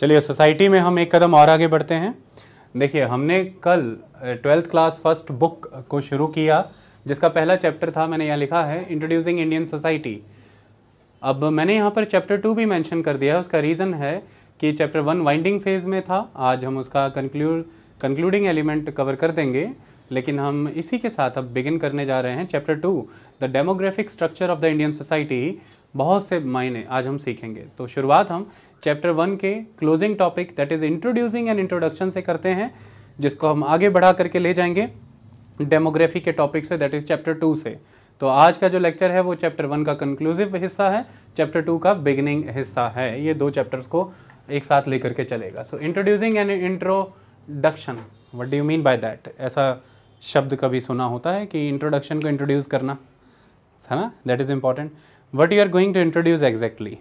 चलिए सोसाइटी में हम एक कदम और आगे बढ़ते हैं। देखिए हमने कल 12th क्लास फर्स्ट बुक को शुरू किया, जिसका पहला चैप्टर था, मैंने यहाँ लिखा है इंट्रोड्यूसिंग इंडियन सोसाइटी। अब मैंने यहाँ पर चैप्टर 2 भी मेंशन कर दिया है। उसका रीज़न है कि चैप्टर 1 वाइंडिंग फेज़ में था, आज हम उसका कंक्लूडिंग एलिमेंट कवर कर देंगे, लेकिन हम इसी के साथ अब बिगिन करने जा रहे हैं chapter 2 the demographic structure of the Indian society. बहुत से मायने आज हम सीखेंगे। तो शुरुआत हम चैप्टर 1 के closing topic that is introducing and introduction से करते हैं, जिसको हम आगे बढ़ा करके ले जाएंगे डेमोग्राफी के टॉपिक से, दैट इज़ चैप्टर 2 से। तो आज का जो लेक्चर है वो चैप्टर 1 का कंक्लूसिव हिस्सा है, चैप्टर 2 का बिगिनिंग हिस्सा है। ये दो चैप्टर्स को एक साथ लेकर के चलेगा। सो introducing and introduction, what do you mean by that? ऐसा शब्द कभी सुना होता है कि इंट्रोडक्शन को इंट्रोड्यूस करना, है ना? That is important. What you are going to introduce exactly?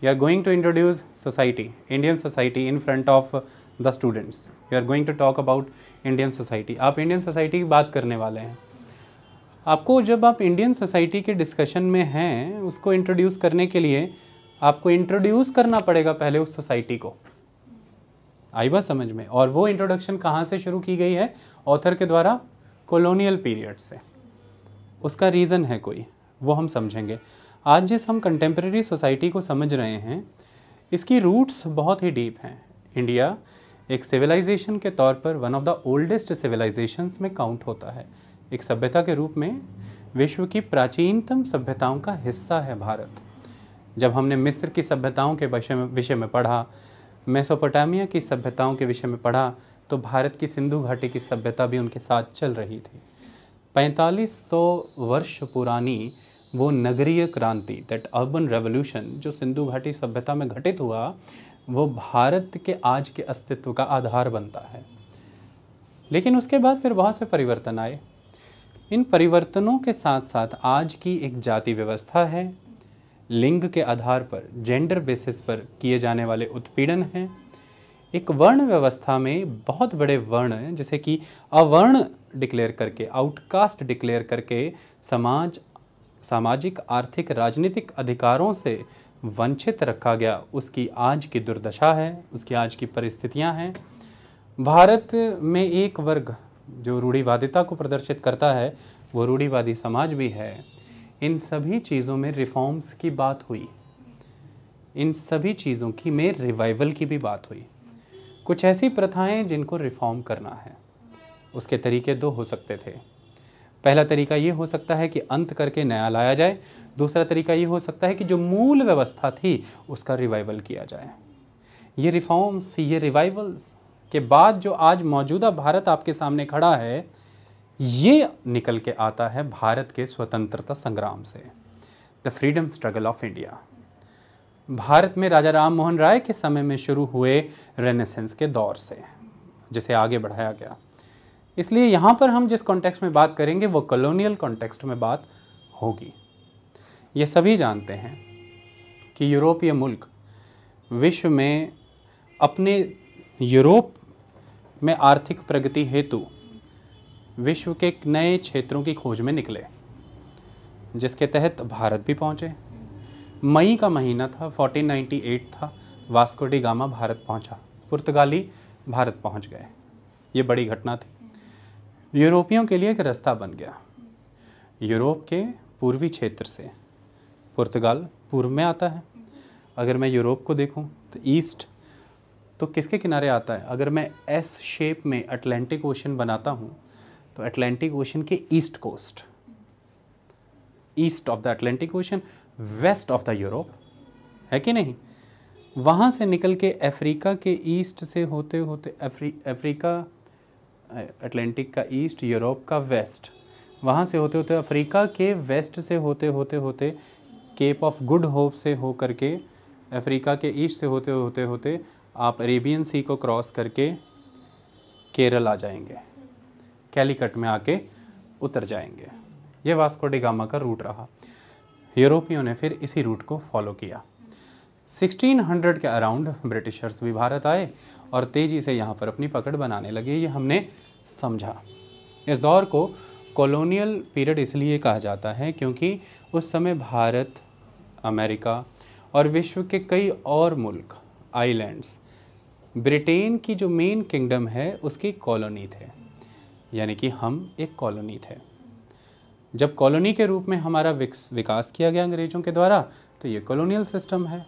You are going to introduce society, Indian society in front of the students. You are going to talk about Indian society. आप Indian society की बात करने वाले हैं। आपको जब आप Indian society के डिस्कशन में हैं, उसको इंट्रोड्यूस करने के लिए आपको इंट्रोड्यूस करना पड़ेगा पहले उस सोसाइटी को। आई बात समझ में? और वो इंट्रोडक्शन कहाँ से शुरू की गई है? ऑथर के द्वारा कॉलोनियल पीरियड से। उसका रीज़न है कोई, वो हम समझेंगे। आज जिस हम कंटेम्प्रेरी सोसाइटी को समझ रहे हैं, इसकी रूट्स बहुत ही डीप हैं। इंडिया एक सिविलाइजेशन के तौर पर one of the oldest civilisations में काउंट होता है। एक सभ्यता के रूप में विश्व की प्राचीनतम सभ्यताओं का हिस्सा है भारत। जब हमने मिस्र की सभ्यताओं के विषय में पढ़ा, मेसोपोटामिया की सभ्यताओं के विषय में पढ़ा, तो भारत की सिंधु घाटी की सभ्यता भी उनके साथ चल रही थी। 4500 वर्ष पुरानी वो नगरीय क्रांति, दैट अर्बन रेवोल्यूशन, जो सिंधु घाटी सभ्यता में घटित हुआ, वो भारत के आज के अस्तित्व का आधार बनता है। लेकिन उसके बाद फिर बहुत से परिवर्तन आए। इन परिवर्तनों के साथ साथ आज की एक जाति व्यवस्था है, लिंग के आधार पर, जेंडर बेसिस पर किए जाने वाले उत्पीड़न हैं। एक वर्ण व्यवस्था में बहुत बड़े वर्ण, जैसे कि अवर्ण डिक्लेयर करके, आउटकास्ट डिक्लेयर करके सामाजिक, आर्थिक, राजनीतिक अधिकारों से वंचित रखा गया, उसकी आज की दुर्दशा है, उसकी आज की परिस्थितियां हैं। भारत में एक वर्ग जो रूढ़िवादिता को प्रदर्शित करता है, वो रूढ़िवादी समाज भी है। इन सभी चीज़ों में रिफॉर्म्स की बात हुई, इन सभी चीज़ों की में रिवाइवल की भी बात हुई। कुछ ऐसी प्रथाएं जिनको रिफॉर्म करना है, उसके तरीके दो हो सकते थे। पहला तरीका ये हो सकता है कि अंत करके नया लाया जाए। दूसरा तरीका ये हो सकता है कि जो मूल व्यवस्था थी उसका रिवाइवल किया जाए। ये रिफॉर्म्स, ये रिवाइवल्स के बाद जो आज मौजूदा भारत आपके सामने खड़ा है, ये निकल के आता है भारत के स्वतंत्रता संग्राम से, the freedom struggle of India. Bharat में राजा राम मोहन राय के समय में शुरू हुए रेनेसेंस के दौर से, जिसे आगे बढ़ाया गया। इसलिए यहाँ पर हम जिस कॉन्टेक्स्ट में बात करेंगे वो कॉलोनियल कॉन्टेक्स्ट में बात होगी। ये सभी जानते हैं कि यूरोपीय मुल्क विश्व में अपने यूरोप में आर्थिक प्रगति हेतु विश्व के नए क्षेत्रों की खोज में निकले, जिसके तहत भारत भी पहुँचे। मई का महीना था, 1498 था, वास्को डी गामा भारत पहुँचा, पुर्तगाली भारत पहुँच गए। ये बड़ी घटना थी। यूरोपियों के लिए एक रास्ता बन गया। यूरोप के पूर्वी क्षेत्र से पुर्तगाल पूर्व में आता है। अगर मैं यूरोप को देखूं तो ईस्ट तो किसके किनारे आता है? अगर मैं एस शेप में अटलांटिक ओशन बनाता हूं तो अटलांटिक ओशन के east coast, east of the Atlantic Ocean, west of the Europe, है कि नहीं? वहाँ से निकल के अफ्रीका के ईस्ट से होते होते अफ्रीका, अटलांटिक का ईस्ट, यूरोप का वेस्ट, वहाँ से होते होते अफ्रीका के वेस्ट से होते होते केप ऑफ गुड होप से हो करके, अफ्रीका के ईस्ट से होते होते आप अरेबियन सी को क्रॉस करके केरल आ जाएंगे, कैलीकट में आके उतर जाएंगे। ये वास्को डी गामा का रूट रहा। यूरोपियों ने फिर इसी रूट को फॉलो किया। 1600 के अराउंड ब्रिटिशर्स भी भारत आए और तेज़ी से यहाँ पर अपनी पकड़ बनाने लगे। ये हमने समझा। इस दौर को कॉलोनियल पीरियड इसलिए कहा जाता है क्योंकि उस समय भारत, अमेरिका और विश्व के कई और मुल्क, आइलैंड्स ब्रिटेन की जो मेन किंगडम है उसकी कॉलोनी थे, यानी कि हम एक कॉलोनी थे। जब कॉलोनी के रूप में हमारा विकास किया गया अंग्रेज़ों के द्वारा, तो ये कॉलोनियल सिस्टम है।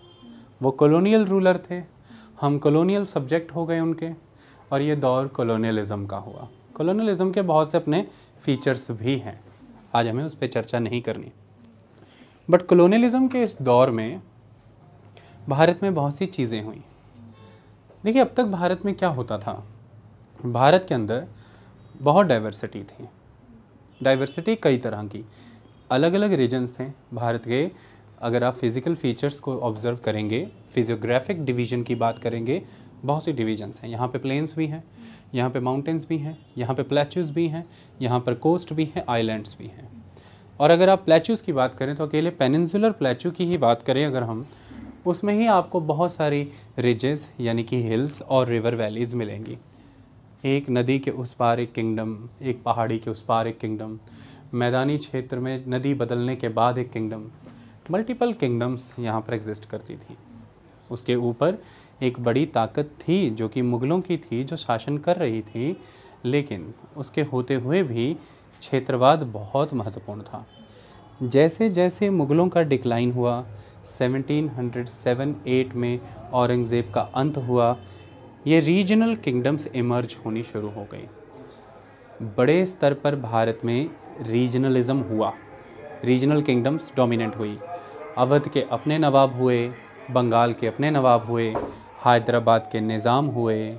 वो कॉलोनियल रूलर थे, हम कॉलोनियल सब्जेक्ट हो गए उनके, और ये दौर कॉलोनियलिज्म का हुआ। कॉलोनियलिज्म के बहुत से अपने फीचर्स भी हैं, आज हमें उस पर चर्चा नहीं करनी। बट कॉलोनियलिज्म के इस दौर में भारत में बहुत सी चीज़ें हुई। देखिए, अब तक भारत में क्या होता था, भारत के अंदर बहुत डाइवर्सिटी थी। डाइवर्सिटी कई तरह की, अलग अलग रीजन्स थे भारत के। अगर आप फिज़िकल फीचर्स को ऑब्ज़र्व करेंगे, फिजियोग्राफिक डिवीज़न की बात करेंगे, बहुत सी डिवीजन्स हैं। यहाँ पे प्लेन्स भी हैं, यहाँ पे माउंटेन्स भी हैं, यहाँ पे प्लेचूज़ भी हैं, यहाँ पर कोस्ट भी हैं, आइलैंड्स भी हैं। और अगर आप प्लेचूज़ की बात करें तो अकेले पेनिनसुलर प्लेचू की ही बात करें अगर हम, उसमें ही आपको बहुत सारी रिजेस यानी कि हिल्स और रिवर वैलीज़ मिलेंगी। एक नदी के उस पार एक किंगडम, एक पहाड़ी के उस पार एक किंगडम, मैदानी क्षेत्र में नदी बदलने के बाद एक किंगडम, मल्टीपल किंगडम्स यहाँ पर एग्जिस्ट करती थी। उसके ऊपर एक बड़ी ताकत थी जो कि मुग़लों की थी, जो शासन कर रही थी, लेकिन उसके होते हुए भी क्षेत्रवाद बहुत महत्वपूर्ण था। जैसे जैसे मुग़लों का डिक्लाइन हुआ, 1707-8 में औरंगज़ेब का अंत हुआ, ये रीजनल किंगडम्स इमर्ज होनी शुरू हो गई। बड़े स्तर पर भारत में रीजनलिज्म हुआ, रीजनल किंगडम्स डोमिनेंट हुई। अवध के अपने नवाब हुए, बंगाल के अपने नवाब हुए, हैदराबाद के निज़ाम हुए,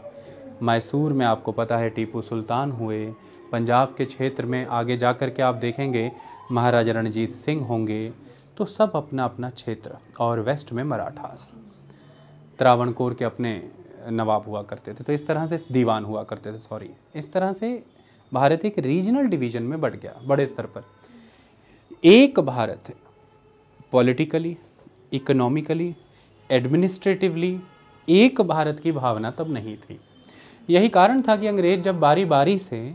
मैसूर में आपको पता है टीपू सुल्तान हुए, पंजाब के क्षेत्र में आगे जा कर के आप देखेंगे महाराजा रणजीत सिंह होंगे। तो सब अपना अपना क्षेत्र, और वेस्ट में मराठास, त्रावणकोर के अपने नवाब हुआ करते थे। तो इस तरह से दीवान हुआ करते थे, इस तरह से भारत एक रीजनल डिवीज़न में बढ़ गया बड़े स्तर पर। एक भारत पॉलिटिकली, इकोनॉमिकली, एडमिनिस्ट्रेटिवली एक भारत की भावना तब नहीं थी। यही कारण था कि अंग्रेज़ जब बारी बारी से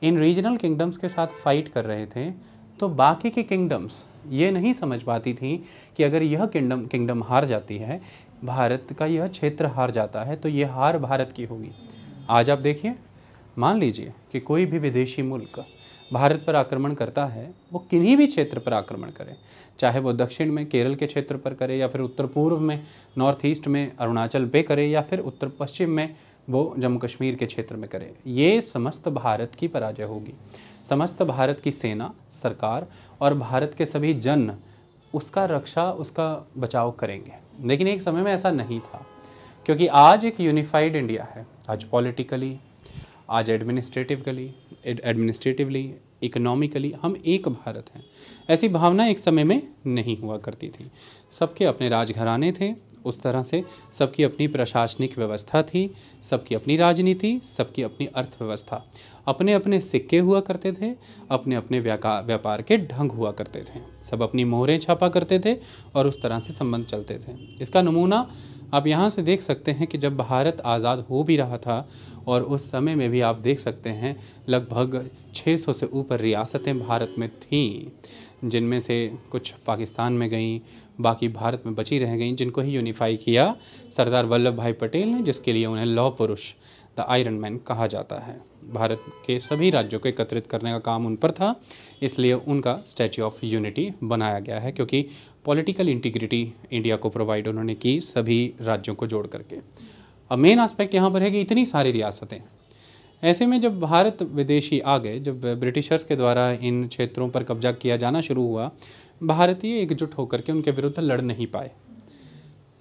इन रीजनल किंगडम्स के साथ फाइट कर रहे थे, तो बाकी की किंगडम्स ये नहीं समझ पाती थी कि अगर यह किंगडम हार जाती है, भारत का यह क्षेत्र हार जाता है, तो ये हार भारत की होगी। आज आप देखिए, मान लीजिए कि कोई भी विदेशी मुल्क भारत पर आक्रमण करता है, वो किन्हीं भी क्षेत्र पर आक्रमण करे, चाहे वो दक्षिण में केरल के क्षेत्र पर करे, या फिर उत्तर पूर्व में नॉर्थ ईस्ट में अरुणाचल पे करे, या फिर उत्तर पश्चिम में वो जम्मू कश्मीर के क्षेत्र में करे, ये समस्त भारत की पराजय होगी। समस्त भारत की सेना, सरकार और भारत के सभी जन उसका रक्षा, उसका बचाव करेंगे। लेकिन एक समय में ऐसा नहीं था, क्योंकि आज एक यूनिफाइड इंडिया है। आज पॉलिटिकली, आज एडमिनिस्ट्रेटिवली, इकोनॉमिकली हम एक भारत हैं। ऐसी भावना एक समय में नहीं हुआ करती थी। सबके अपने राजघराने थे, उस तरह से सबकी अपनी प्रशासनिक व्यवस्था थी, सबकी अपनी राजनीति, सबकी अपनी अर्थव्यवस्था, अपने अपने सिक्के हुआ करते थे, अपने अपने व्यापार के ढंग हुआ करते थे, सब अपनी मोहरें छापा करते थे, और उस तरह से संबंध चलते थे। इसका नमूना आप यहाँ से देख सकते हैं कि जब भारत आज़ाद हो भी रहा था, और उस समय में भी आप देख सकते हैं लगभग 600 से ऊपर रियासतें भारत में थीं, जिनमें से कुछ पाकिस्तान में गईं, बाकी भारत में बची रह गईं, जिनको ही यूनिफाई किया सरदार वल्लभ भाई पटेल ने, जिसके लिए उन्हें लौह पुरुष, द आयरन मैन कहा जाता है। भारत के सभी राज्यों को एकत्रित करने का काम उन पर था, इसलिए उनका स्टैच्यू ऑफ यूनिटी बनाया गया है, क्योंकि पॉलिटिकल इंटीग्रिटी इंडिया को प्रोवाइड उन्होंने की सभी राज्यों को जोड़ करके। अब मेन एस्पेक्ट यहाँ पर है कि इतनी सारी रियासतें, ऐसे में जब भारत विदेशी आ गए, जब ब्रिटिशर्स के द्वारा इन क्षेत्रों पर कब्जा किया जाना शुरू हुआ, भारतीय एकजुट होकर के उनके विरुद्ध लड़ नहीं पाए।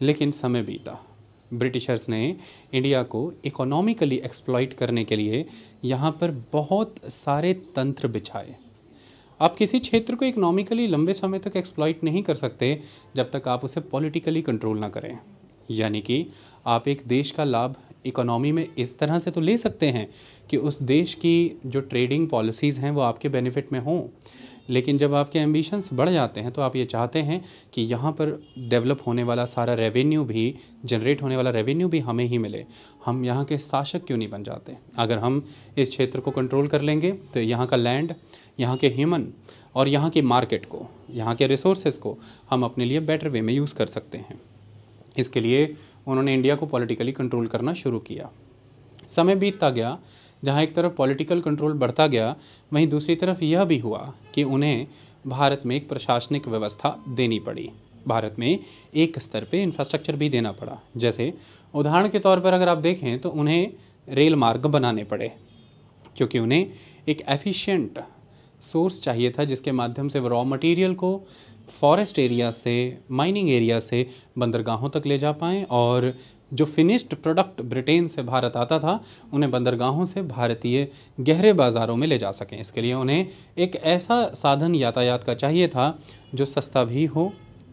लेकिन समय बीता, ब्रिटिशर्स ने इंडिया को इकोनॉमिकली एक्सप्लॉइट करने के लिए यहाँ पर बहुत सारे तंत्र बिछाए। आप किसी क्षेत्र को इकोनॉमिकली लंबे समय तक एक्सप्लॉइट नहीं कर सकते जब तक आप उसे पॉलिटिकली कंट्रोल ना करें। यानी कि आप एक देश का लाभ इकोनॉमी में इस तरह से तो ले सकते हैं कि उस देश की जो ट्रेडिंग पॉलिसीज़ हैं वो आपके बेनिफिट में हों, लेकिन जब आपके एम्बिशंस बढ़ जाते हैं तो आप ये चाहते हैं कि यहाँ पर डेवलप होने वाला सारा रेवेन्यू भी, जनरेट होने वाला रेवेन्यू भी हमें ही मिले। हम यहाँ के शासक क्यों नहीं बन जाते? अगर हम इस क्षेत्र को कंट्रोल कर लेंगे तो यहाँ का लैंड, यहाँ के ह्यूमन और यहाँ की मार्केट को, यहाँ के रिसोर्सेज को हम अपने लिए बेटर वे में यूज़ कर सकते हैं। इसके लिए उन्होंने इंडिया को पॉलिटिकली कंट्रोल करना शुरू किया। समय बीतता गया, जहाँ एक तरफ पॉलिटिकल कंट्रोल बढ़ता गया, वहीं दूसरी तरफ यह भी हुआ कि उन्हें भारत में एक प्रशासनिक व्यवस्था देनी पड़ी। भारत में एक स्तर पे इंफ्रास्ट्रक्चर भी देना पड़ा। जैसे उदाहरण के तौर पर अगर आप देखें तो उन्हें रेल मार्ग बनाने पड़े, क्योंकि उन्हें एक एफिशिएंट सोर्स चाहिए था जिसके माध्यम से वो रॉ मटेरियल को फॉरेस्ट एरिया से, माइनिंग एरिया से बंदरगाहों तक ले जा पाएँ, और जो फिनिश्ड प्रोडक्ट ब्रिटेन से भारत आता था उन्हें बंदरगाहों से भारतीय गहरे बाज़ारों में ले जा सकें। इसके लिए उन्हें एक ऐसा साधन यातायात का चाहिए था जो सस्ता भी हो,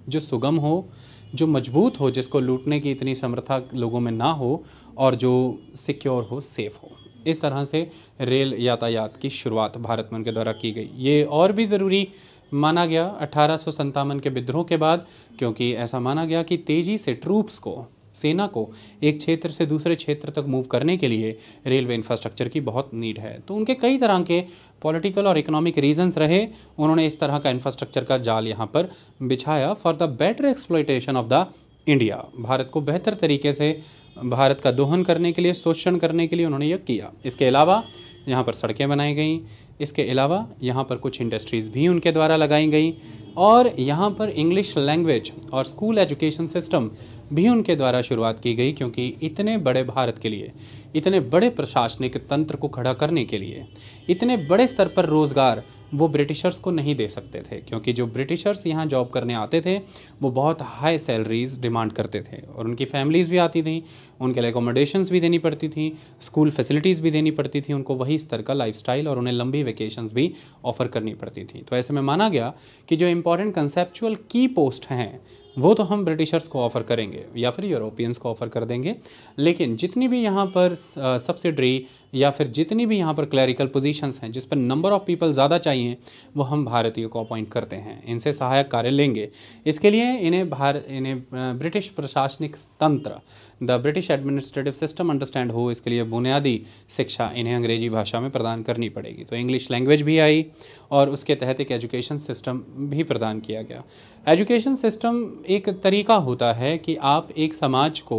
जो सुगम हो, जो मजबूत हो, जिसको लूटने की इतनी समर्था लोगों में ना हो, और जो सिक्योर हो, सेफ़ हो। इस तरह से रेल यातायात की शुरुआत भारत में उनके द्वारा की गई। ये और भी ज़रूरी माना गया 1857 के विद्रोह के बाद, क्योंकि ऐसा माना गया कि तेज़ी से ट्रूप्स को, सेना को एक क्षेत्र से दूसरे क्षेत्र तक मूव करने के लिए रेलवे इंफ्रास्ट्रक्चर की बहुत नीड है। तो उनके कई तरह के पॉलिटिकल और इकोनॉमिक रीजंस रहे, उन्होंने इस तरह का इंफ्रास्ट्रक्चर का जाल यहाँ पर बिछाया for the better exploitation of the India. Bharat को बेहतर तरीके से भारत का दोहन करने के लिए, शोषण करने के लिए उन्होंने यह किया। इसके अलावा यहाँ पर सड़कें बनाई गईं, इसके अलावा यहाँ पर कुछ इंडस्ट्रीज़ भी उनके द्वारा लगाई गई, और यहाँ पर इंग्लिश लैंग्वेज और स्कूल एजुकेशन सिस्टम भी उनके द्वारा शुरुआत की गई, क्योंकि इतने बड़े भारत के लिए, इतने बड़े प्रशासनिक तंत्र को खड़ा करने के लिए, इतने बड़े स्तर पर रोज़गार वो ब्रिटिशर्स को नहीं दे सकते थे, क्योंकि जो ब्रिटिशर्स यहाँ जॉब करने आते थे वो बहुत हाई सैलरीज डिमांड करते थे, और उनकी फैमिलीज़ भी आती थी, उनके लिए अकोमोडेशंस भी देनी पड़ती थी, स्कूल फैसिलिटीज़ भी देनी पड़ती थी, उनको वही स्तर का लाइफस्टाइल, और उन्हें लंबी वेकेशंस भी ऑफ़र करनी पड़ती थी। तो ऐसे में माना गया कि जो इंपॉर्टेंट कंसेप्चुअल की पोस्ट हैं वो तो हम ब्रिटिशर्स को ऑफ़र करेंगे या फिर यूरोपियंस को ऑफ़र कर देंगे, लेकिन जितनी भी यहाँ पर सब्सिडरी या फिर जितनी भी यहाँ पर क्लरिकल पोजीशंस हैं जिस पर नंबर ऑफ़ पीपल ज़्यादा चाहिए, वो हम भारतीयों को अपॉइंट करते हैं, इनसे सहायक कार्य लेंगे। इसके लिए इन्हें ब्रिटिश प्रशासनिक तंत्र, the British administrative system understand हो, इसके लिए बुनियादी शिक्षा इन्हें अंग्रेजी भाषा में प्रदान करनी पड़ेगी। तो इंग्लिश लैंग्वेज भी आई, और उसके तहत एक एजुकेशन सिस्टम भी प्रदान किया गया। एजुकेशन सिस्टम एक तरीका होता है कि आप एक समाज को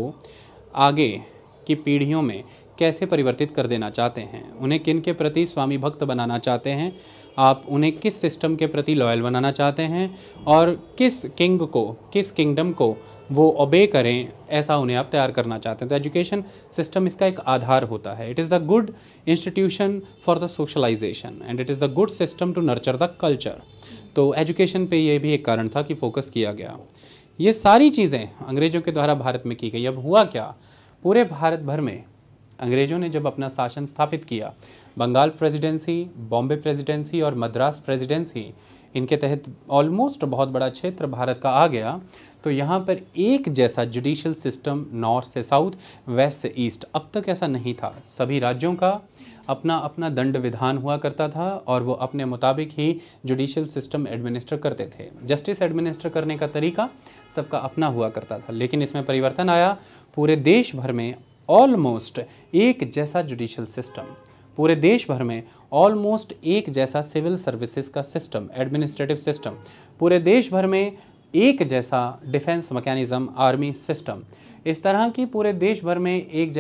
आगे की पीढ़ियों में कैसे परिवर्तित कर देना चाहते हैं, उन्हें किन के प्रति स्वामी भक्त बनाना चाहते हैं, आप उन्हें किस सिस्टम के प्रति लॉयल बनाना चाहते हैं, और किस किंग को, किस किंगडम को वो ओबे करें, ऐसा उन्हें आप तैयार करना चाहते हैं। तो एजुकेशन सिस्टम इसका एक आधार होता है। It is the good institution for the socialisation and it is the good system to nurture the culture. तो एजुकेशन पे ये भी एक कारण था कि फोकस किया गया। ये सारी चीज़ें अंग्रेज़ों के द्वारा भारत में की गई। अब हुआ क्या, पूरे भारत भर में अंग्रेज़ों ने जब अपना शासन स्थापित किया, बंगाल प्रेसिडेंसी, बॉम्बे प्रेसिडेंसी और मद्रास प्रेसिडेंसी, इनके तहत ऑलमोस्ट बहुत बड़ा क्षेत्र भारत का आ गया। तो यहाँ पर एक जैसा जुडिशियल सिस्टम नॉर्थ से साउथ, वेस्ट से ईस्ट अब तक ऐसा नहीं था। सभी राज्यों का अपना अपना दंड विधान हुआ करता था, और वो अपने मुताबिक ही जुडिशियल सिस्टम एडमिनिस्टर करते थे। जस्टिस एडमिनिस्टर करने का तरीका सबका अपना हुआ करता था, लेकिन इसमें परिवर्तन आया। पूरे देश भर में ऑलमोस्ट एक जैसा जुडिशियल सिस्टम, पूरे देश भर में ऑलमोस्ट एक जैसा सिविल सर्विसेज का सिस्टम, एडमिनिस्ट्रेटिव सिस्टम, पूरे देश भर में एक जैसा डिफेंस मैकेनिज़्म, आर्मी सिस्टम, इस तरह की पूरे देश भर में एक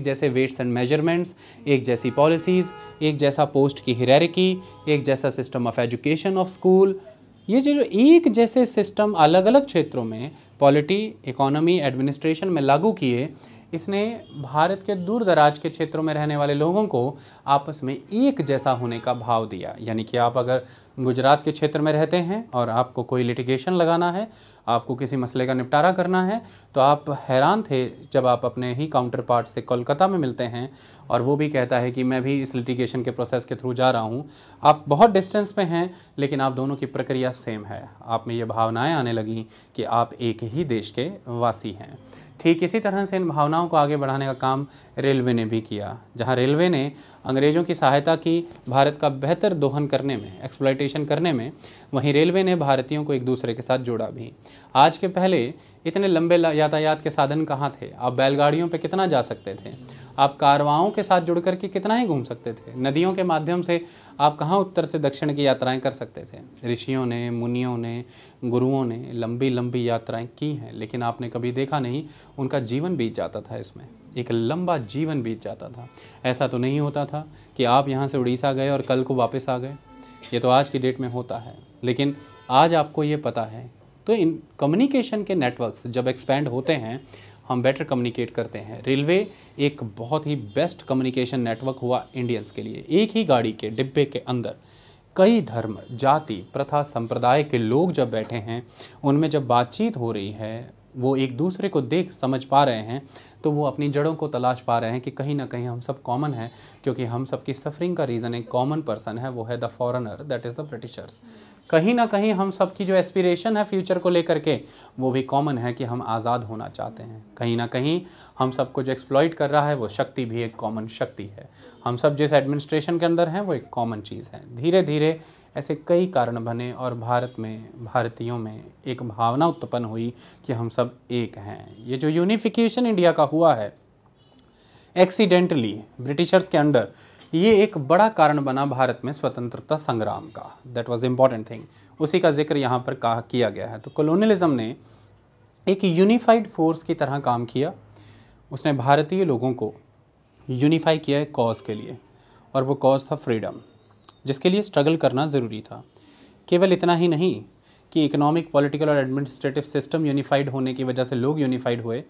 जैसे वेट्स एंड मेजरमेंट्स, एक जैसी पॉलिसीज़, एक जैसा पोस्ट की हियरार्की, एक जैसा system of education of school. ये जो एक जैसे सिस्टम अलग अलग क्षेत्रों में पॉलिटी, इकोनॉमी, एडमिनिस्ट्रेशन में लागू किए, इसने भारत के दूर दराज के क्षेत्रों में रहने वाले लोगों को आपस में एक जैसा होने का भाव दिया। यानी कि आप अगर गुजरात के क्षेत्र में रहते हैं और आपको कोई लिटिगेशन लगाना है, आपको किसी मसले का निपटारा करना है, तो आप हैरान थे जब आप अपने ही काउंटर पार्ट से कोलकाता में मिलते हैं और वो भी कहता है कि मैं भी इस लिटिगेशन के प्रोसेस के थ्रू जा रहा हूँ। आप बहुत डिस्टेंस पे हैं, लेकिन आप दोनों की प्रक्रिया सेम है। आप में ये भावनाएं आने लगी कि आप एक ही देश के वासी हैं। ठीक इसी तरह से इन भावनाओं को आगे बढ़ाने का काम रेलवे ने भी किया। जहां रेलवे ने अंग्रेज़ों की सहायता की भारत का बेहतर दोहन करने में, एक्सप्लॉयटेशन करने में, वहीं रेलवे ने भारतीयों को एक दूसरे के साथ जोड़ा भी। आज के पहले इतने लंबे यातायात के साधन कहाँ थे? आप बैलगाड़ियों पे कितना जा सकते थे? आप कारवाओं के साथ जुड़ करके कितना ही घूम सकते थे? नदियों के माध्यम से आप कहाँ उत्तर से दक्षिण की यात्राएं कर सकते थे? ऋषियों ने, मुनियों ने, गुरुओं ने लंबी लंबी यात्राएं की हैं, लेकिन आपने कभी देखा नहीं उनका जीवन बीत जाता था इसमें, एक लंबा जीवन बीत जाता था। ऐसा तो नहीं होता था कि आप यहाँ से उड़ीसा गए और कल को वापस आ गए। ये तो आज की डेट में होता है, लेकिन आज आपको ये पता है। तो इन कम्युनिकेशन के नेटवर्क्स जब एक्सपैंड होते हैं, हम बेटर कम्युनिकेट करते हैं। रेलवे एक बहुत ही बेस्ट कम्युनिकेशन नेटवर्क हुआ इंडियंस के लिए। एक ही गाड़ी के डिब्बे के अंदर कई धर्म, जाति, प्रथा, संप्रदाय के लोग जब बैठे हैं, उनमें जब बातचीत हो रही है, वो एक दूसरे को देख समझ पा रहे हैं, तो वो अपनी जड़ों को तलाश पा रहे हैं कि कहीं ना कहीं हम सब कॉमन हैं, क्योंकि हम सब की सफरिंग का रीज़न एक कॉमन पर्सन है, वो है the foreigner, that is the Britishers. कहीं ना कहीं हम सब की जो एस्पिरेशन है फ्यूचर को लेकर के, वो भी कॉमन है कि हम आज़ाद होना चाहते हैं। कहीं ना कहीं हम सबको जो एक्सप्लॉइट कर रहा है वो शक्ति भी एक कॉमन शक्ति है। हम सब जिस एडमिनिस्ट्रेशन के अंदर हैं वो एक कॉमन चीज़ है। धीरे धीरे ऐसे कई कारण बने और भारत में, भारतीयों में एक भावना उत्पन्न हुई कि हम सब एक हैं। ये जो यूनिफिकेशन इंडिया का हुआ है एक्सीडेंटली ब्रिटिशर्स के अंडर, ये एक बड़ा कारण बना भारत में स्वतंत्रता संग्राम का। That was important thing. उसी का जिक्र यहाँ पर किया गया है। तो कॉलोनियलिज्म ने एक यूनिफाइड फोर्स की तरह काम किया। उसने भारतीय लोगों को यूनिफाई किया एक कॉज के लिए, और वो कॉज था फ्रीडम, जिसके लिए स्ट्रगल करना ज़रूरी था। केवल इतना ही नहीं कि इकोनॉमिक, पॉलिटिकल और एडमिनिस्ट्रेटिव सिस्टम यूनिफाइड होने की वजह से लोग यूनिफाइड हुए,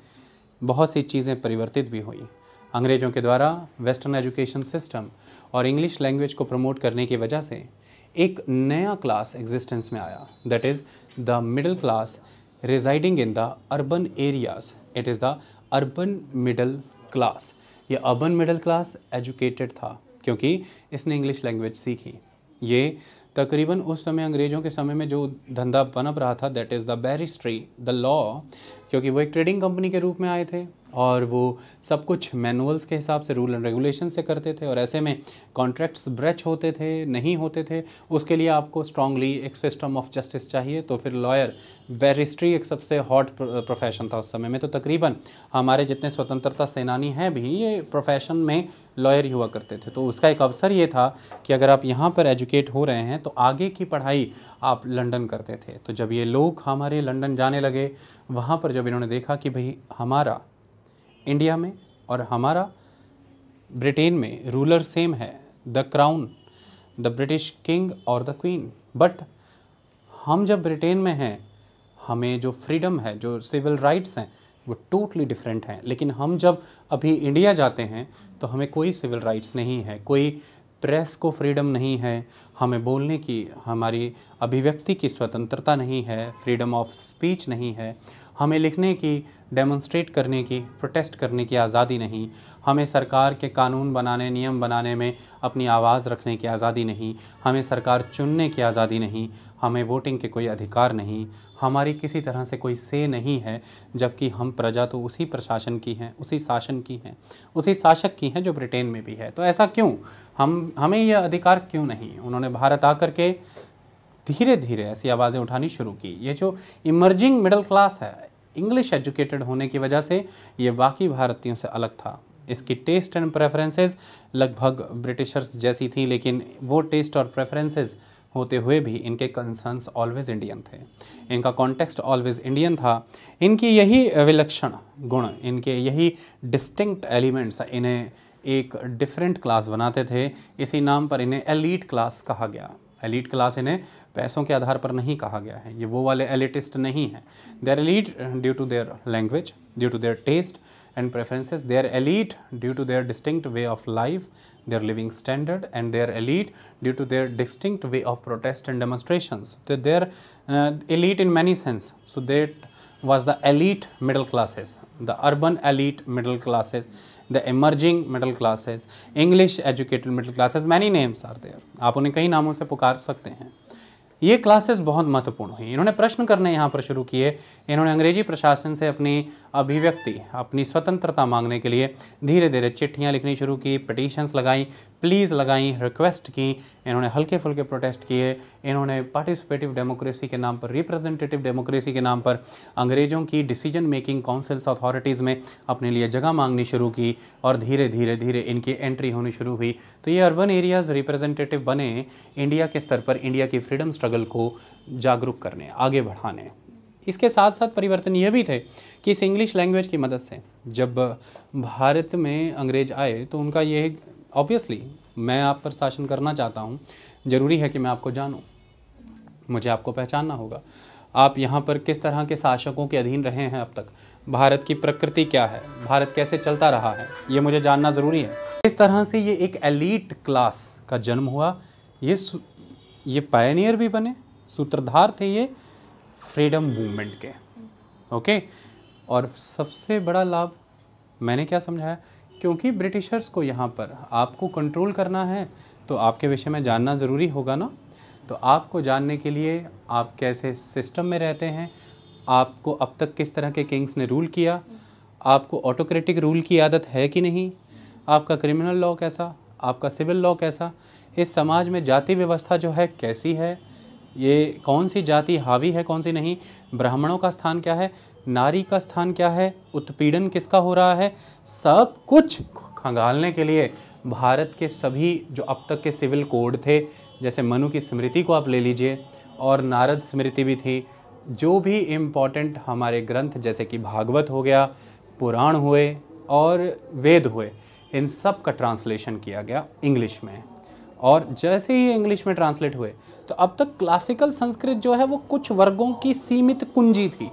बहुत सी चीज़ें परिवर्तित भी हुई। अंग्रेज़ों के द्वारा वेस्टर्न एजुकेशन सिस्टम और इंग्लिश लैंग्वेज को प्रमोट करने की वजह से एक नया क्लास एग्जिस्टेंस में आया, that is the middle class residing in the urban areas. It is the urban middle class. ये अर्बन मिडिल क्लास एजुकेटेड था क्योंकि इसने इंग्लिश लैंग्वेज सीखी। ये तकरीबन उस समय अंग्रेज़ों के समय में जो धंधा पनप रहा था, that is the barristry, the law, क्योंकि वो एक ट्रेडिंग कंपनी के रूप में आए थे और वो सब कुछ मैनुअल्स के हिसाब से, रूल एंड रेगुलेशन से करते थे, और ऐसे में कॉन्ट्रैक्ट्स ब्रेच होते थे, नहीं होते थे। उसके लिए आपको स्ट्रांगली एक सिस्टम ऑफ जस्टिस चाहिए। तो फिर लॉयर, बैरिस्ट्री एक सबसे हॉट प्रोफेशन था उस समय में। तो तकरीबन हमारे जितने स्वतंत्रता सेनानी हैं भी ये प्रोफेशन में लॉयर ही हुआ करते थे। तो उसका एक अवसर ये था कि अगर आप यहाँ पर एजुकेट हो रहे हैं तो आगे की पढ़ाई आप लंदन करते थे। तो जब ये लोग हमारे लंदन जाने लगे, वहाँ पर जब इन्होंने देखा कि भाई हमारा इंडिया में और हमारा ब्रिटेन में रूलर सेम है, the crown, the British king और द क्वीन, बट हम जब ब्रिटेन में हैं, हमें जो फ्रीडम है, जो सिविल राइट्स हैं, वो टोटली डिफरेंट हैं। लेकिन हम जब अभी इंडिया जाते हैं तो हमें कोई सिविल राइट्स नहीं है, कोई प्रेस को फ्रीडम नहीं है, हमें बोलने की, हमारी अभिव्यक्ति की स्वतंत्रता नहीं है, फ्रीडम ऑफ स्पीच नहीं है, हमें लिखने की, डेमोन्स्ट्रेट करने की, प्रोटेस्ट करने की आज़ादी नहीं, हमें सरकार के कानून बनाने, नियम बनाने में अपनी आवाज़ रखने की आज़ादी नहीं, हमें सरकार चुनने की आज़ादी नहीं, हमें वोटिंग के कोई अधिकार नहीं, हमारी किसी तरह से कोई से नहीं है, जबकि हम प्रजा तो उसी प्रशासन की हैं, उसी शासन की हैं, उसी शासक की हैं जो ब्रिटेन में भी है। तो ऐसा क्यों, हमें यह अधिकार क्यों नहीं? उन्होंने भारत आकर के धीरे धीरे ऐसी आवाज़ें उठानी शुरू की। ये जो इमर्जिंग मिडिल क्लास है, इंग्लिश एजुकेटेड होने की वजह से ये बाकी भारतीयों से अलग था। इसकी टेस्ट एंड प्रेफरेंसेस लगभग ब्रिटिशर्स जैसी थी, लेकिन वो टेस्ट और प्रेफरेंसेस होते हुए भी इनके कंसर्न्स ऑलवेज इंडियन थे, इनका कॉन्टेक्स्ट ऑलवेज इंडियन था। इनकी यही विलक्षण गुण, इनके यही डिस्टिंक्ट एलिमेंट्स इन्हें एक डिफरेंट क्लास बनाते थे। इसी नाम पर इन्हें एलीट क्लास कहा गया। एलीट क्लास इन्हें पैसों के आधार पर नहीं कहा गया है, ये वो वाले एलिटिस्ट नहीं हैं। They are elite due to their language, due to their taste and preferences. They are elite due to their distinct way of life, their living standard, and they are elite due to their distinct way of protest and demonstrations. So they are elite in many sense. So that was the elite middle classes, the urban elite middle classes, the emerging middle classes, English educated middle classes. Many names are there. आप उन्हें कई नामों से पुकार सकते हैं। ये classes बहुत महत्वपूर्ण हुई। इन्होंने प्रश्न करने यहाँ पर शुरू किए। इन्होंने अंग्रेजी प्रशासन से अपनी अभिव्यक्ति, अपनी स्वतंत्रता मांगने के लिए धीरे धीरे चिट्ठियाँ लिखनी शुरू की, पिटीशंस लगाई, प्लीज़ लगाई, रिक्वेस्ट की। इन्होंने हल्के फुल्के प्रोटेस्ट किए। इन्होंने पार्टिसिपेटिव डेमोक्रेसी के नाम पर, रिप्रेजेंटेटिव डेमोक्रेसी के नाम पर अंग्रेज़ों की डिसीजन मेकिंग काउंसिल्स, अथॉरिटीज़ में अपने लिए जगह मांगनी शुरू की और धीरे धीरे इनकी एंट्री होनी शुरू हुई। तो ये अर्बन एरियाज़ रिप्रेजेंटेटिव बने इंडिया के स्तर पर, इंडिया की फ्रीडम स्ट्रगल को जागरूक करने, आगे बढ़ाने। इसके साथ साथ परिवर्तन ये भी थे कि इस इंग्लिश लैंग्वेज की मदद से जब भारत में अंग्रेज आए तो उनका ये, ऑब्वियसली मैं आप पर शासन करना चाहता हूँ, ज़रूरी है कि मैं आपको जानूँ, मुझे आपको पहचानना होगा। आप यहाँ पर किस तरह के शासकों के अधीन रहे हैं अब तक, भारत की प्रकृति क्या है, भारत कैसे चलता रहा है, ये मुझे जानना ज़रूरी है। इस तरह से ये एक एलीट क्लास का जन्म हुआ। ये पायनियर भी बने, सूत्रधार थे ये फ्रीडम मूवमेंट के। ओके, और सबसे बड़ा लाभ मैंने क्या समझाया, क्योंकि ब्रिटिशर्स को यहाँ पर आपको कंट्रोल करना है तो आपके विषय में जानना ज़रूरी होगा ना। तो आपको जानने के लिए आप कैसे सिस्टम में रहते हैं, आपको अब तक किस तरह के किंग्स ने रूल किया, आपको ऑटोक्रेटिक रूल की आदत है कि नहीं, आपका क्रिमिनल लॉ कैसा, आपका सिविल लॉ कैसा, इस समाज में जाति व्यवस्था जो है कैसी है, ये कौन सी जाति हावी है कौन सी नहीं, ब्राह्मणों का स्थान क्या है, नारी का स्थान क्या है, उत्पीड़न किसका हो रहा है, सब कुछ खंगालने के लिए भारत के सभी जो अब तक के सिविल कोड थे, जैसे मनु की स्मृति को आप ले लीजिए और नारद स्मृति भी थी, जो भी इम्पॉर्टेंट हमारे ग्रंथ जैसे कि भागवत हो गया, पुराण हुए और वेद हुए, इन सब का ट्रांसलेशन किया गया इंग्लिश में। और जैसे ही इंग्लिश में ट्रांसलेट हुए तो अब तक क्लासिकल संस्कृत जो है वो कुछ वर्गों की सीमित कुंजी थी,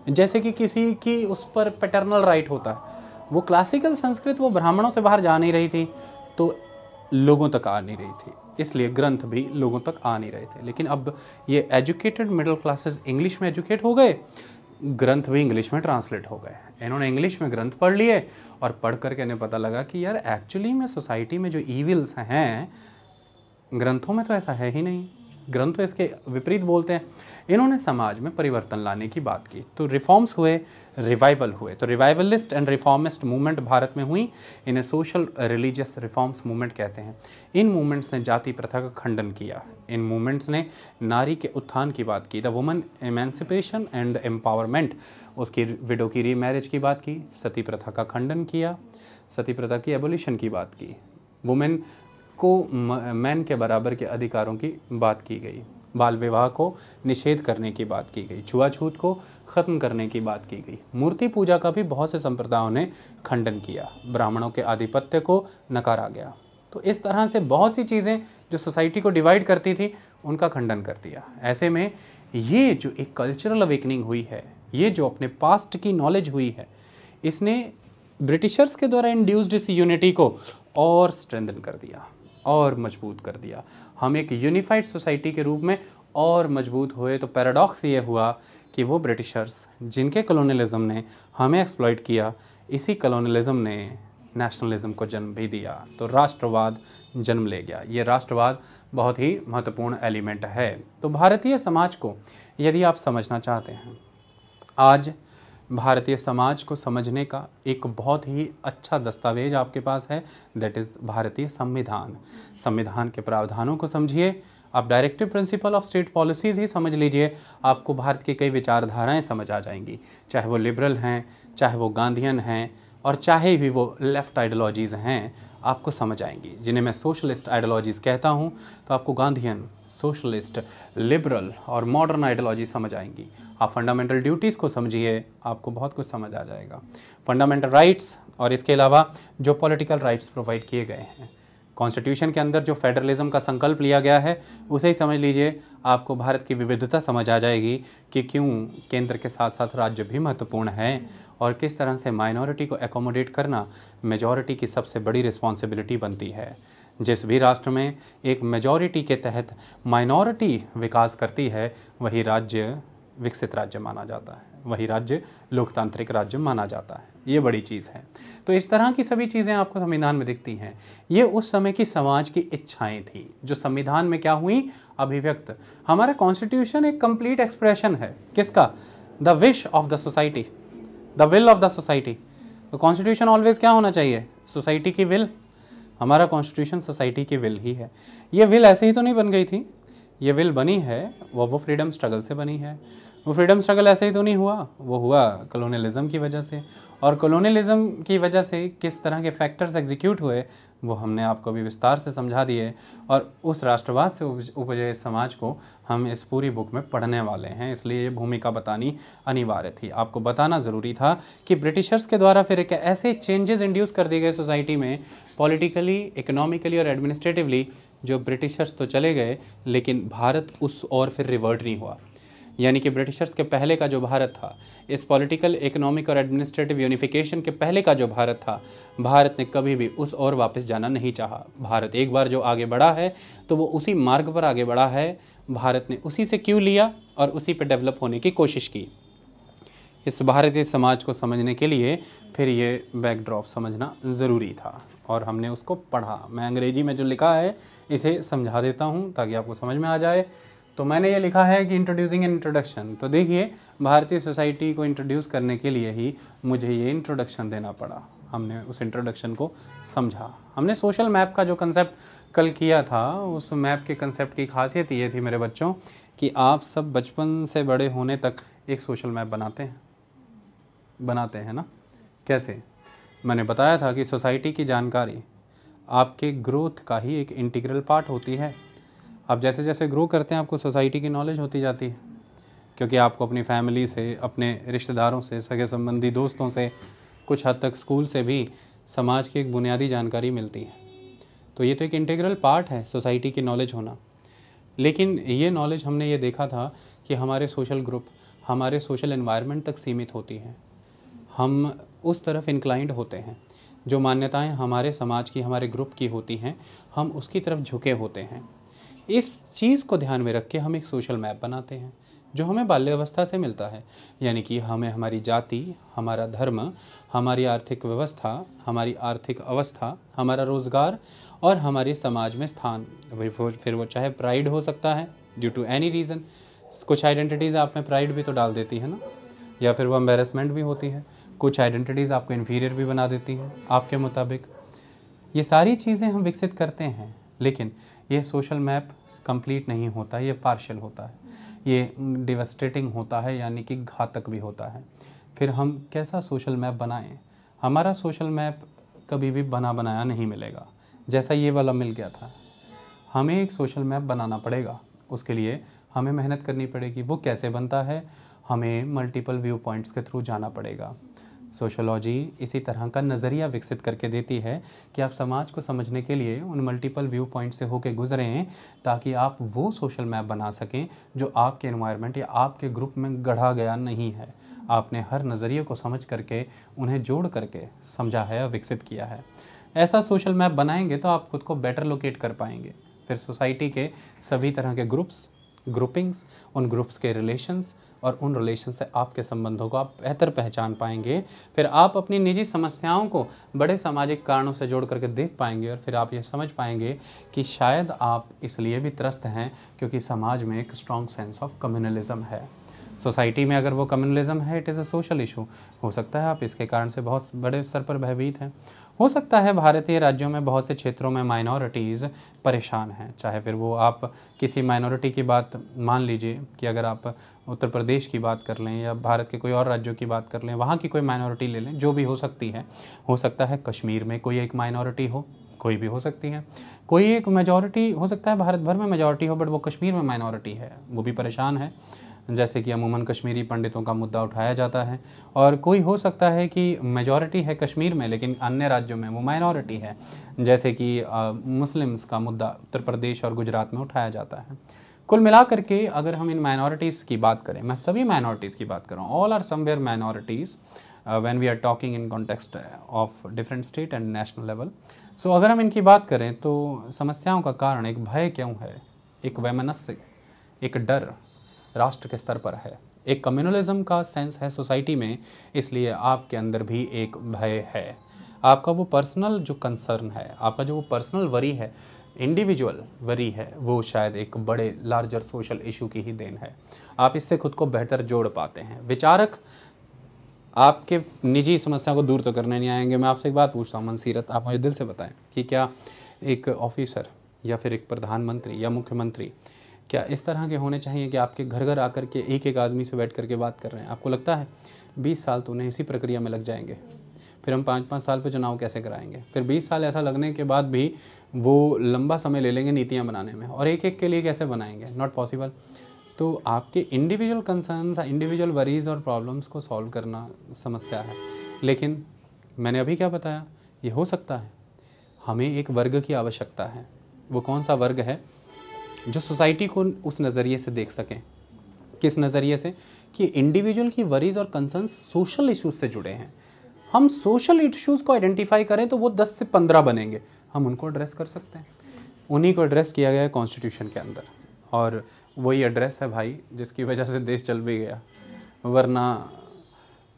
जैसे कि किसी की उस पर पैटर्नल राइट होता है, वो क्लासिकल संस्कृत वो ब्राह्मणों से बाहर जा नहीं रही थी, तो लोगों तक आ नहीं रही थी, इसलिए ग्रंथ भी लोगों तक आ नहीं रहे थे। लेकिन अब ये एजुकेटेड मिडिल क्लासेस इंग्लिश में एजुकेट हो गए, ग्रंथ भी इंग्लिश में ट्रांसलेट हो गए। इन्होंने इंग्लिश में ग्रंथ पढ़ लिए और पढ़ करके इन्हें पता लगा कि यार एक्चुअली में सोसाइटी में जो ईविल्स हैं ग्रंथों में तो ऐसा है ही नहीं, ग्रंथ तो इसके विपरीत बोलते हैं। इन्होंने समाज में परिवर्तन लाने की बात की, तो रिफॉर्म्स हुए, रिवाइवल हुए। तो revivalist and reformist movement Bharat में हुई, इन्हें सोशल रिलीजियस रिफॉर्म्स मूवमेंट कहते हैं। इन मूवमेंट्स ने जाति प्रथा का खंडन किया, इन मूवमेंट्स ने नारी के उत्थान की बात की, the woman emancipation and empowerment, उसकी विडो की रीमैरिज की बात की, सती प्रथा का खंडन किया, सती प्रथा की एबोलिशन की बात की, वुमेन को मैन के बराबर के अधिकारों की बात की गई, बाल विवाह को निषेध करने की बात की गई, छुआछूत को ख़त्म करने की बात की गई, मूर्ति पूजा का भी बहुत से संप्रदायों ने खंडन किया, ब्राह्मणों के आधिपत्य को नकारा गया। तो इस तरह से बहुत सी चीज़ें जो सोसाइटी को डिवाइड करती थी उनका खंडन कर दिया। ऐसे में ये जो एक कल्चरल अवेकनिंग हुई है, ये जो अपने पास्ट की नॉलेज हुई है, इसने ब्रिटिशर्स के द्वारा इंड्यूस्ड इस यूनिटी को और स्ट्रेंथन कर दिया और मजबूत कर दिया। हम एक यूनिफाइड सोसाइटी के रूप में और मजबूत हुए। तो पैराडॉक्स ये हुआ कि वो ब्रिटिशर्स जिनके कॉलोनियलिज्म ने हमें एक्सप्लॉइट किया, इसी कॉलोनियलिज्म ने नेशनलिज्म को जन्म भी दिया, तो राष्ट्रवाद जन्म ले गया। ये राष्ट्रवाद बहुत ही महत्वपूर्ण एलिमेंट है। तो भारतीय समाज को यदि आप समझना चाहते हैं, आज भारतीय समाज को समझने का एक बहुत ही अच्छा दस्तावेज आपके पास है, दैट इज़ भारतीय संविधान। संविधान के प्रावधानों को समझिए, आप directive principle of state policies ही समझ लीजिए, आपको भारत की कई विचारधाराएं समझ आ जाएंगी, चाहे वो लिबरल हैं, चाहे वो गांधीयन हैं, और चाहे भी वो लेफ़्ट आइडियोलॉजीज़ हैं, आपको समझ आएंगी। जिन्हें मैं सोशलिस्ट आइडियोलॉजीज़ कहता हूँ, तो आपको गांधीयन, सोशलिस्ट, लिबरल और मॉडर्न आइडियोलॉजी समझ आएंगी। आप फंडामेंटल ड्यूटीज़ को समझिए, आपको बहुत कुछ समझ आ जाएगा। फंडामेंटल राइट्स और इसके अलावा जो पॉलिटिकल राइट्स प्रोवाइड किए गए हैं, कॉन्स्टिट्यूशन के अंदर जो फेडरलिज्म का संकल्प लिया गया है, उसे ही समझ लीजिए, आपको भारत की विविधता समझ आ जाएगी कि क्यों केंद्र के साथ साथ राज्य भी महत्वपूर्ण है और किस तरह से माइनॉरिटी को एकोमोडेट करना मेजॉरिटी की सबसे बड़ी रिस्पॉन्सिबिलिटी बनती है। जिस भी राष्ट्र में एक मेजॉरिटी के तहत माइनॉरिटी विकास करती है, वही राज्य विकसित राज्य माना जाता है, वही राज्य लोकतांत्रिक राज्य माना जाता है। ये बड़ी चीज़ है। तो इस तरह की सभी चीज़ें आपको संविधान में दिखती हैं। ये उस समय की समाज की इच्छाएं थी जो संविधान में क्या हुई, अभिव्यक्त। हमारा कॉन्स्टिट्यूशन एक कंप्लीट एक्सप्रेशन है किसका, the wish of the society, the will of the society. तो कॉन्स्टिट्यूशन ऑलवेज क्या होना चाहिए, सोसाइटी की विल। हमारा कॉन्स्टिट्यूशन सोसाइटी की विल ही है। ये विल ऐसे ही तो नहीं बन गई थी, ये विल बनी है वो फ्रीडम स्ट्रगल से बनी है। वो फ्रीडम स्ट्रगल ऐसे ही तो नहीं हुआ, वो हुआ कॉलोनियलिज्म की वजह से। और कॉलोनियलिज्म की वजह से किस तरह के फैक्टर्स एग्जीक्यूट हुए वो हमने आपको भी विस्तार से समझा दिए। और उस राष्ट्रवाद से उपजे समाज को हम इस पूरी बुक में पढ़ने वाले हैं, इसलिए ये भूमिका बतानी अनिवार्य थी। आपको बताना ज़रूरी था कि ब्रिटिशर्स के द्वारा फिर एक ऐसे चेंजेस इंड्यूस कर दिए गए सोसाइटी में, पॉलिटिकली, इकोनॉमिकली और एडमिनिस्ट्रेटिवली। जो ब्रिटिशर्स तो चले गए लेकिन भारत उस और फिर रिवर्ट नहीं हुआ। यानी कि ब्रिटिशर्स के पहले का जो भारत था, इस पॉलिटिकल, इकोनॉमिक और एडमिनिस्ट्रेटिव यूनिफिकेशन के पहले का जो भारत था, भारत ने कभी भी उस और वापस जाना नहीं चाहा। भारत एक बार जो आगे बढ़ा है तो वो उसी मार्ग पर आगे बढ़ा है। भारत ने उसी से क्यों लिया और उसी पर डेवलप होने की कोशिश की। इस भारतीय समाज को समझने के लिए फिर ये बैकड्रॉप समझना ज़रूरी था और हमने उसको पढ़ा। मैं अंग्रेजी में जो लिखा है इसे समझा देता हूँ ताकि आपको समझ में आ जाए। तो मैंने ये लिखा है कि इंट्रोड्यूसिंग एन इंट्रोडक्शन। तो देखिए, भारतीय सोसाइटी को इंट्रोड्यूस करने के लिए ही मुझे ये इंट्रोडक्शन देना पड़ा। हमने उस इंट्रोडक्शन को समझा। हमने सोशल मैप का जो कंसेप्ट कल किया था, उस मैप के कंसेप्ट की खासियत ये थी मेरे बच्चों कि आप सब बचपन से बड़े होने तक एक सोशल मैप बनाते हैं ना। कैसे? मैंने बताया था कि सोसाइटी की जानकारी आपके ग्रोथ का ही एक इंटीग्रल पार्ट होती है। आप जैसे जैसे ग्रो करते हैं आपको सोसाइटी की नॉलेज होती जाती है, क्योंकि आपको अपनी फैमिली से, अपने रिश्तेदारों से, सगे संबंधी दोस्तों से, कुछ हद तक स्कूल से भी समाज की एक बुनियादी जानकारी मिलती है। तो ये तो एक इंटीग्रल पार्ट है सोसाइटी की नॉलेज होना। लेकिन ये नॉलेज हमने ये देखा था कि हमारे सोशल ग्रुप, हमारे सोशल एनवायरनमेंट तक सीमित होती है। हम उस तरफ इंक्लाइंड होते हैं, जो मान्यताएं हमारे समाज की, हमारे ग्रुप की होती हैं, हम उसकी तरफ झुके होते हैं। इस चीज़ को ध्यान में रख के हम एक सोशल मैप बनाते हैं जो हमें बाल्यावस्था से मिलता है। यानी कि हमें हमारी जाति, हमारा धर्म, हमारी आर्थिक व्यवस्था, हमारी आर्थिक अवस्था, हमारा रोज़गार और हमारे समाज में स्थान, फिर वो चाहे प्राइड हो सकता है ड्यू टू एनी रीज़न। कुछ आइडेंटिटीज़ आप में प्राइड भी तो डाल देती है ना, या फिर वो एम्बेरसमेंट भी होती है। कुछ आइडेंटिटीज़ आपको इन्फीरियर भी बना देती हैं आपके मुताबिक। ये सारी चीज़ें हम विकसित करते हैं, लेकिन ये सोशल मैप कंप्लीट नहीं होता, ये पार्शियल होता है, ये डिवास्टेटिंग होता है, यानी कि घातक भी होता है। फिर हम कैसा सोशल मैप बनाएं? हमारा सोशल मैप कभी भी बनाया नहीं मिलेगा, जैसा ये वाला मिल गया था। हमें एक सोशल मैप बनाना पड़ेगा, उसके लिए हमें मेहनत करनी पड़ेगी। वो कैसे बनता है? हमें मल्टीपल व्यू पॉइंट्स के थ्रू जाना पड़ेगा। सोशोलॉजी इसी तरह का नज़रिया विकसित करके देती है कि आप समाज को समझने के लिए उन मल्टीपल व्यू पॉइंट से होकर गुजरें, ताकि आप वो सोशल मैप बना सकें जो आपके एनवायरनमेंट या आपके ग्रुप में गढ़ा गया नहीं है। आपने हर नज़रिए को समझ करके, उन्हें जोड़ करके समझा है और विकसित किया है। ऐसा सोशल मैप बनाएंगे तो आप खुद को बेटर लोकेट कर पाएंगे। फिर सोसाइटी के सभी तरह के ग्रुपिंग्स, उन ग्रुप्स के रिलेशंस और उन रिलेशन से आपके संबंधों को आप बेहतर पहचान पाएंगे। फिर आप अपनी निजी समस्याओं को बड़े सामाजिक कारणों से जोड़ करके देख पाएंगे और फिर आप ये समझ पाएंगे कि शायद आप इसलिए भी त्रस्त हैं क्योंकि समाज में एक स्ट्रॉन्ग सेंस ऑफ कम्युनलिज्म है। सोसाइटी में अगर वो कम्युनलिज्म है, it is a social issue. हो सकता है आप इसके कारण से बहुत बड़े स्तर पर भयभीत हैं। हो सकता है भारतीय राज्यों में बहुत से क्षेत्रों में माइनॉरिटीज़ परेशान हैं, चाहे फिर वो आप किसी माइनॉरिटी की बात मान लीजिए कि अगर आप उत्तर प्रदेश की बात कर लें या भारत के कोई और राज्यों की बात कर लें, वहाँ की कोई माइनॉरिटी ले लें, जो भी हो सकती है। हो सकता है कश्मीर में कोई एक माइनॉरिटी हो, कोई भी हो सकती है। कोई एक मेजॉरिटी हो सकता है भारत भर में मेजॉरिटी हो, बट वो कश्मीर में माइनॉरिटी है, वो भी परेशान है। जैसे कि अमूमन कश्मीरी पंडितों का मुद्दा उठाया जाता है। और कोई हो सकता है कि मेजॉरिटी है कश्मीर में लेकिन अन्य राज्यों में वो माइनॉरिटी है, जैसे कि मुस्लिम्स का मुद्दा उत्तर प्रदेश और गुजरात में उठाया जाता है। कुल मिलाकर के अगर हम इन माइनॉरिटीज़ की बात करें, मैं सभी माइनॉरिटीज़ की बात कर रहा हूँ, all are somewhere minorities when we are talking in context of different state and national level. So अगर हम इनकी बात करें तो समस्याओं का कारण एक भय क्यों है, एक वैमनस्य, एक डर, राष्ट्र के स्तर पर है। एक कम्युनलिज्म का सेंस है सोसाइटी में, इसलिए आपके अंदर भी एक भय है। आपका वो पर्सनल जो कंसर्न है, आपका जो वो पर्सनल वरी है, इंडिविजुअल वरी है, वो शायद एक बड़े लार्जर सोशल इशू की ही देन है। आप इससे खुद को बेहतर जोड़ पाते हैं। विचारक आपके निजी समस्या को दूर तो करने नहीं आएंगे। मैं आपसे एक बात पूछता हूँ मनसीरत, आप मुझे दिल से बताएं कि क्या एक ऑफिसर या फिर एक प्रधानमंत्री या मुख्यमंत्री क्या इस तरह के होने चाहिए कि आपके घर घर आकर के एक एक आदमी से बैठ करके बात कर रहे हैं? आपको लगता है 20 साल तो उन्हें इसी प्रक्रिया में लग जाएंगे, फिर हम 5-5 साल पे चुनाव कैसे कराएंगे? फिर 20 साल ऐसा लगने के बाद भी वो लंबा समय ले लेंगे नीतियाँ बनाने में, और एक एक के लिए कैसे बनाएंगे? Not possible. तो आपके इंडिविजुअल कंसर्न्स, इंडिविजुअल वरीज़ और प्रॉब्लम्स को सॉल्व करना समस्या है। लेकिन मैंने अभी क्या बताया, ये हो सकता है। हमें एक वर्ग की आवश्यकता है। वो कौन सा वर्ग है? जो सोसाइटी को उस नज़रिए से देख सकें। किस नज़रिए से? कि इंडिविजुअल की वरीज़ और कंसर्न्स सोशल इश्यूज से जुड़े हैं। हम सोशल इश्यूज़ को आइडेंटिफाई करें तो वो 10 से 15 बनेंगे, हम उनको एड्रेस कर सकते हैं। उन्हीं को एड्रेस किया गया है कॉन्स्टिट्यूशन के अंदर, और वही एड्रेस है भाई जिसकी वजह से देश चल भी गया। वरना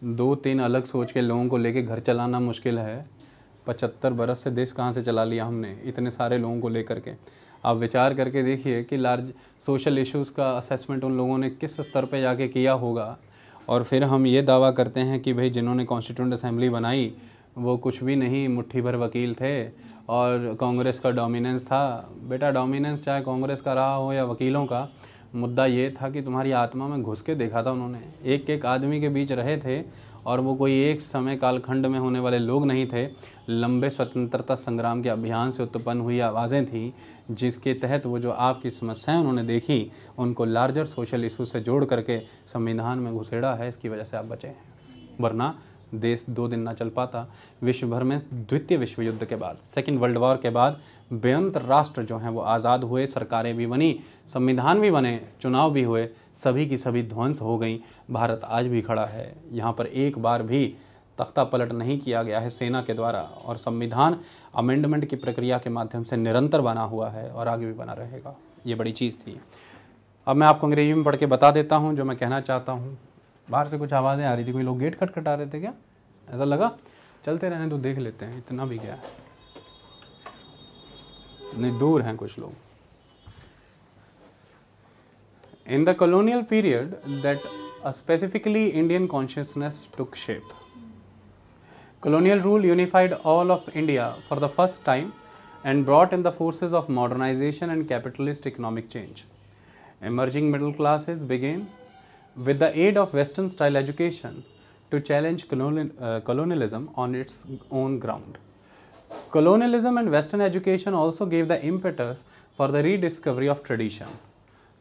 2-3 अलग सोच के लोगों को लेके घर चलाना मुश्किल है। 75 बरस से देश कहाँ से चला लिया हमने, इतने सारे लोगों को लेकर के। आप विचार करके देखिए कि लार्ज सोशल इश्यूज़ का असेसमेंट उन लोगों ने किस स्तर पे जाके किया होगा, और फिर हम ये दावा करते हैं कि भाई जिन्होंने कॉन्स्टिट्यूंट असेंबली बनाई वो कुछ भी नहीं, मुट्ठी भर वकील थे और कांग्रेस का डोमिनेंस था। बेटा डोमिनेंस चाहे कांग्रेस का रहा हो या वकीलों का, मुद्दा ये था कि तुम्हारी आत्मा में घुस के देखा था उन्होंने। एक एक आदमी के बीच रहे थे, और वो कोई एक समय कालखंड में होने वाले लोग नहीं थे। लंबे स्वतंत्रता संग्राम के अभियान से उत्पन्न हुई आवाज़ें थीं, जिसके तहत वो जो आपकी समस्याएं उन्होंने देखी, उनको लार्जर सोशल इशू से जोड़ करके संविधान में घुसेड़ा है। इसकी वजह से आप बचे हैं, वरना देश 2 दिन ना चल पाता। विश्व भर में द्वितीय विश्व युद्ध के बाद, सेकेंड वर्ल्ड वॉर के बाद बेअंत राष्ट्र जो हैं वो आज़ाद हुए, सरकारें भी बनी, संविधान भी बने, चुनाव भी हुए, सभी की सभी ध्वंस हो गई। भारत आज भी खड़ा है, यहाँ पर एक बार भी तख्ता पलट नहीं किया गया है सेना के द्वारा, और संविधान अमेंडमेंट की प्रक्रिया के माध्यम से निरंतर बना हुआ है और आगे भी बना रहेगा। ये बड़ी चीज़ थी। अब मैं आपको अंग्रेजी में पढ़ के बता देता हूँ जो मैं कहना चाहता हूँ। बाहर से कुछ आवाज़ें आ रही थी, कोई लोग गेट खटखटा रहे थे क्या? ऐसा लगा? चलते रहने तो देख लेते हैं, इतना भी क्या है, नहीं दूर हैं कुछ लोग। In the colonial period that specifically Indian consciousness took shape. Colonial rule unified all of India for the first time and brought in the forces of modernization and capitalist economic change. Emerging middle classes began, with the aid of Western style education, to challenge colonialism on its own ground. Colonialism and Western education also gave the impetus for the rediscovery of tradition.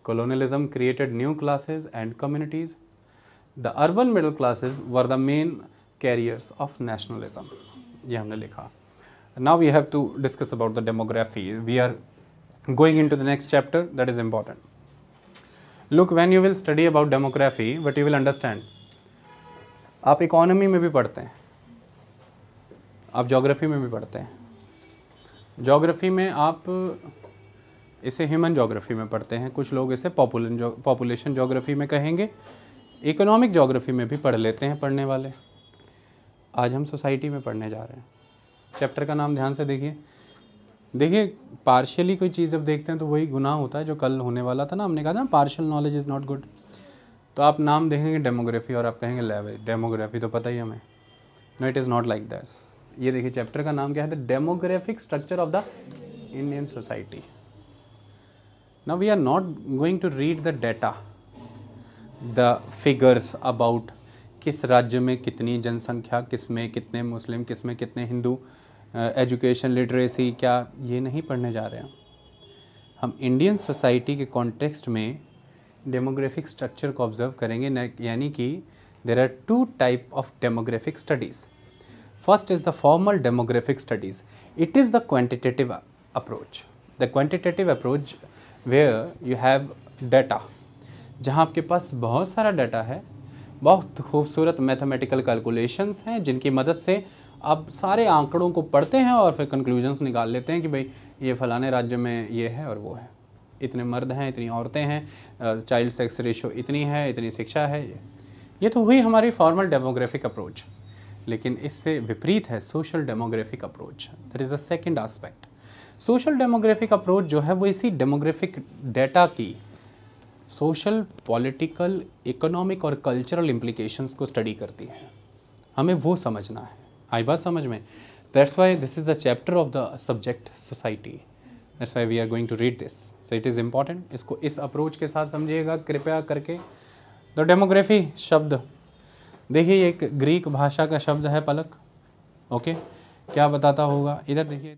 Colonialism created new classes and communities. The urban middle classes were the main carriers of nationalism. ये हमने लिखा. Now we have to discuss about the demography. We are going into the next chapter that is important. Look, when you will study about demography, what you will understand. आप economy में भी पढ़ते हैं, आप geography में भी पढ़ते हैं। ज्योग्राफी में आप इसे ह्यूमन ज्योग्राफी में पढ़ते हैं, कुछ लोग इसे पॉपुलेशन ज्योग्राफी में कहेंगे, इकोनॉमिक ज्योग्राफी में भी पढ़ लेते हैं पढ़ने वाले। आज हम सोसाइटी में पढ़ने जा रहे हैं। चैप्टर का नाम ध्यान से देखिए पार्शियली कोई चीज़ जब देखते हैं तो वही गुनाह होता है जो कल होने वाला था ना, हमने कहा था ना partial knowledge is not good. तो आप नाम देखेंगे डेमोग्राफी और आप कहेंगे लैंग्वेज, डेमोग्राफी तो पता ही हमें। No, it is not like that. ये देखिए चैप्टर का नाम क्या है, the demographic structure of the Indian society. Now we are not going to read the data, the figures about किस राज्य में कितनी जनसंख्या, किस में कितने मुस्लिम, किस में कितने हिंदू, एजुकेशन लिटरेसी क्या, ये नहीं पढ़ने जा रहे हैं हम। इंडियन सोसाइटी के कॉन्टेक्स्ट में डेमोग्राफिक स्ट्रक्चर को ऑब्जर्व करेंगे, यानी कि there are 2 type of demographic studies. First is the formal demographic studies, it is the quantitative approach. The quantitative approach where you have data, जहाँ आपके पास बहुत सारा डाटा है, बहुत खूबसूरत मैथमेटिकल कैलकुलेशंस हैं जिनकी मदद से आप सारे आंकड़ों को पढ़ते हैं और फिर कंक्लूजन्स निकाल लेते हैं कि भाई ये फलाने राज्य में ये है और वो है। इतने मर्द हैं, इतनी औरतें हैं, चाइल्ड सेक्स रेशो इतनी है, इतनी शिक्षा है। ये तो हुई हमारी फॉर्मल डेमोग्राफिक अप्रोच, लेकिन इससे विपरीत है social demographic approach. That is the second aspect. Social demographic approach जो है वो इसी डेमोग्राफिक डेटा की सोशल, पॉलिटिकल, इकोनॉमिक और कल्चरल इम्प्लीकेशंस को स्टडी करती है। हमें वो समझना है। आई बात समझ में? That's why this is the chapter of the subject society. That's why we are going to read this, so it is important. इसको इस अप्रोच के साथ समझिएगा कृपया करके। द डेमोग्राफी शब्द देखिए, ये एक ग्रीक भाषा का शब्द है पलक। ओके, क्या बताता होगा? इधर देखिए।